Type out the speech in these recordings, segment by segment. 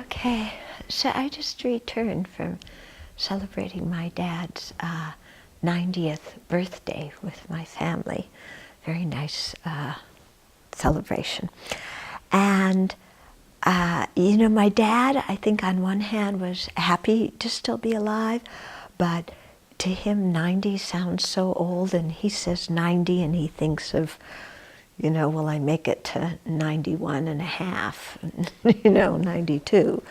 Okay, so I just returned from celebrating my dad's 90th birthday with my family. Very nice celebration. And, my dad, I think on one hand was happy to still be alive, but to him 90 sounds so old, and he says 90 and he thinks of, will I make it to 91 and a half, 92?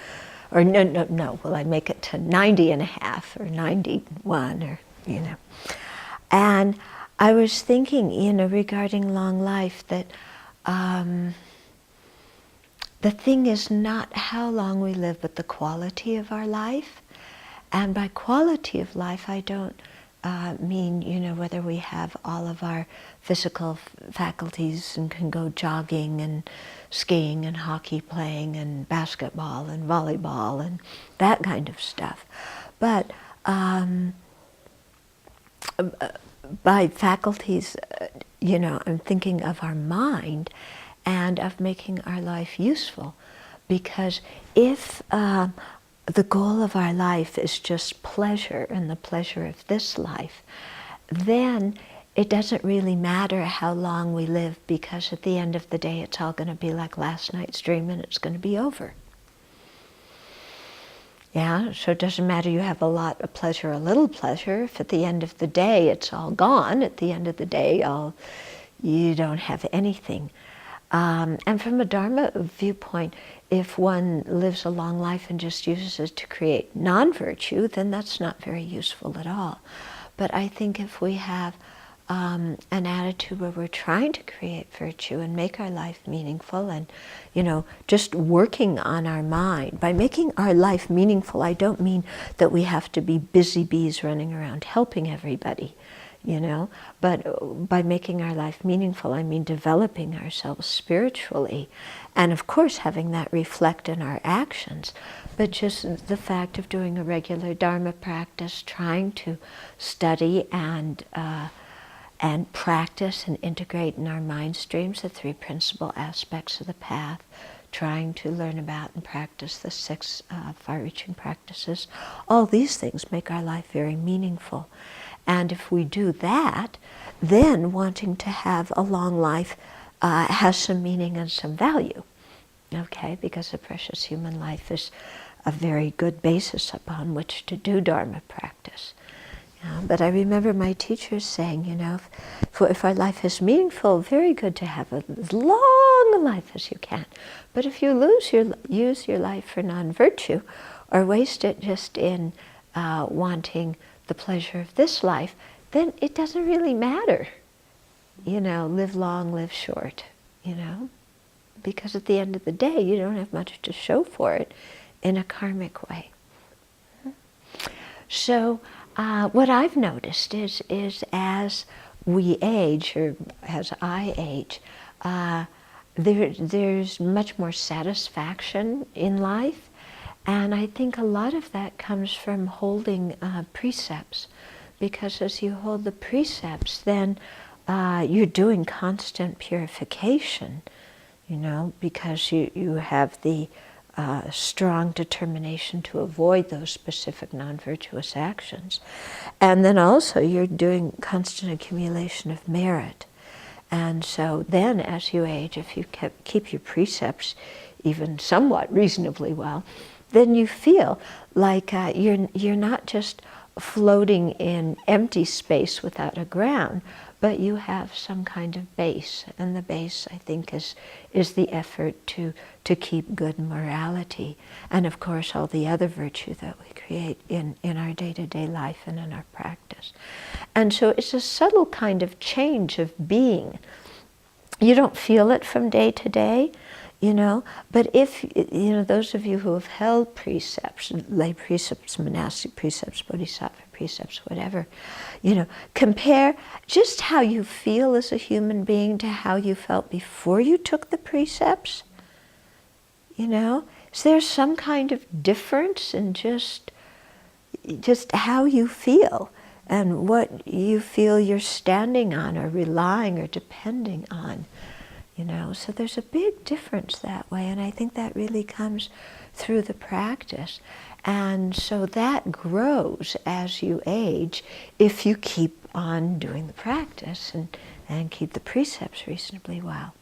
Or no, will I make it to 90 and a half or 91 or, And I was thinking, regarding long life that the thing is not how long we live, but the quality of our life. And by quality of life, I don't mean, whether we have all of our physical faculties and can go jogging and skiing and hockey playing and basketball and volleyball and that kind of stuff. But by faculties, I'm thinking of our mind and of making our life useful. Because if the goal of our life is just pleasure and the pleasure of this life, then it doesn't really matter how long we live, because at the end of the day it's all going to be like last night's dream and it's going to be over. Yeah, so it doesn't matter you have a lot of pleasure or a little pleasure, if at the end of the day it's all gone, at the end of the day you don't have anything. And from a Dharma viewpoint, if one lives a long life and just uses it to create non-virtue, then that's not very useful at all. But I think if we have an attitude where we're trying to create virtue and make our life meaningful and, just working on our mind. By making our life meaningful, I don't mean that we have to be busy bees running around helping everybody. But by making our life meaningful, I mean developing ourselves spiritually, and of course having that reflect in our actions. But just the fact of doing a regular Dharma practice, trying to study and practice and integrate in our mind streams the three principal aspects of the path, trying to learn about and practice the six far-reaching practices, all these things make our life very meaningful. And if we do that, then wanting to have a long life has some meaning and some value, okay? Because the precious human life is a very good basis upon which to do Dharma practice. But I remember my teachers saying, if our life is meaningful, very good to have as long a life as you can. But if you use your life for non-virtue, or waste it just in wanting the pleasure of this life, then it doesn't really matter. Live long, live short, because at the end of the day, you don't have much to show for it in a karmic way. So what I've noticed is as we age, or as I age, there's much more satisfaction in life. And I think a lot of that comes from holding precepts, because as you hold the precepts, then you're doing constant purification, because you have the strong determination to avoid those specific non-virtuous actions. And then also you're doing constant accumulation of merit. And so then as you age, if you keep your precepts even somewhat reasonably well, then you feel like you're not just floating in empty space without a ground, but you have some kind of base. And the base, I think, is the effort to keep good morality. And of course, all the other virtue that we create in our day-to-day life and in our practice. And so it's a subtle kind of change of being. You don't feel it from day to day, but if, those of you who have held precepts, lay precepts, monastic precepts, bodhisattva precepts, whatever, compare just how you feel as a human being to how you felt before you took the precepts. Is there some kind of difference in just how you feel and what you feel you're standing on or relying or depending on? you know. So there's a big difference that way, and I think that really comes through the practice. And so that grows as you age if you keep on doing the practice and keep the precepts reasonably well.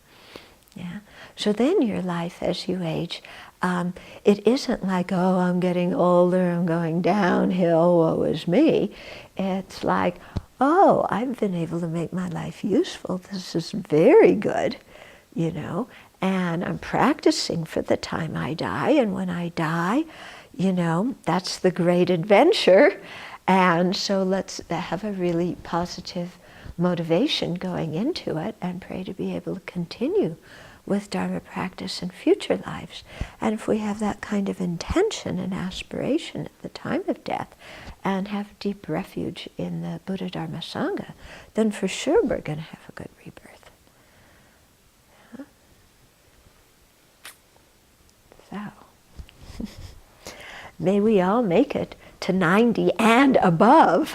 Yeah. So then your life as you age, it isn't like, oh, I'm getting older, I'm going downhill, woe is me. It's like, oh, I've been able to make my life useful. This is very good, you know, and I'm practicing for the time I die, and when I die, you know, that's the great adventure. And so let's have a really positive motivation going into it and pray to be able to continue with Dharma practice in future lives. And if we have that kind of intention and aspiration at the time of death and have deep refuge in the Buddha Dharma Sangha, then for sure we're going to have a good rebirth. Huh? So, may we all make it to 90 and above.